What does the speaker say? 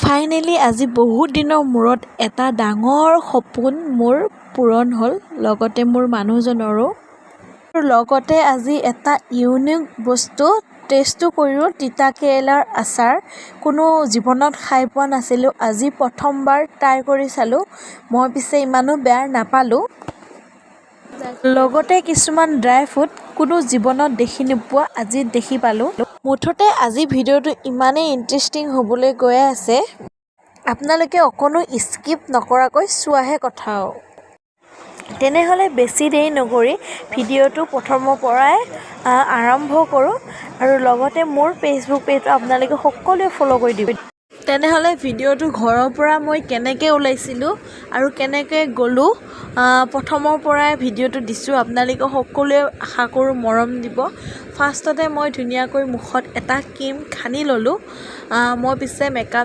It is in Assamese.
ফাইনেলি আজি বহুত দিনৰ মূৰত এটা ডাঙৰ সপোন মোৰ পূৰণ হ'ল, লগতে মোৰ মানুহজনৰো। আৰু লগতে আজি এটা ইউনিক বস্তু টেষ্টো কৰিলোঁ, তিতা কেৰেলাৰ আচাৰ। কোনো জীৱনত খাই পোৱা নাছিলোঁ, আজি প্ৰথমবাৰ ট্ৰাই কৰি চালোঁ। মই পিছে ইমানো বেয়া নাপালোঁ। লগতে কিছুমান ড্ৰাই ফ্ৰুট কোনো জীৱনত দেখি নোপোৱা আজি দেখি পালোঁ। মুঠতে আজি ভিডিঅ'টো ইমানেই ইণ্টাৰেষ্টিং হ'বলৈ গৈ আছে, আপোনালোকে অকণো স্কিপ নকৰাকৈ চোৱাহে কথা। তেনেহ'লে বেছি দেৰি নকৰি ভিডিঅ'টো প্ৰথমৰ পৰাই আৰম্ভ কৰোঁ আৰু লগতে মোৰ ফেচবুক পেজটো আপোনালোকে সকলোৱে ফ'ল' কৰি দিব। তেনেহ'লে ভিডিঅ'টো ঘৰৰ পৰা মই কেনেকৈ ওলাইছিলোঁ আৰু কেনেকৈ গ'লোঁ, প্ৰথমৰ পৰাই ভিডিঅ'টো দিছোঁ। আপোনালোকে সকলোৱে আশা কৰোঁ মৰম দিব। ফাৰ্ষ্টতে মই ধুনীয়াকৈ মুখত এটা ক্ৰীম সানি ল'লোঁ। মই পিছে মেকআপ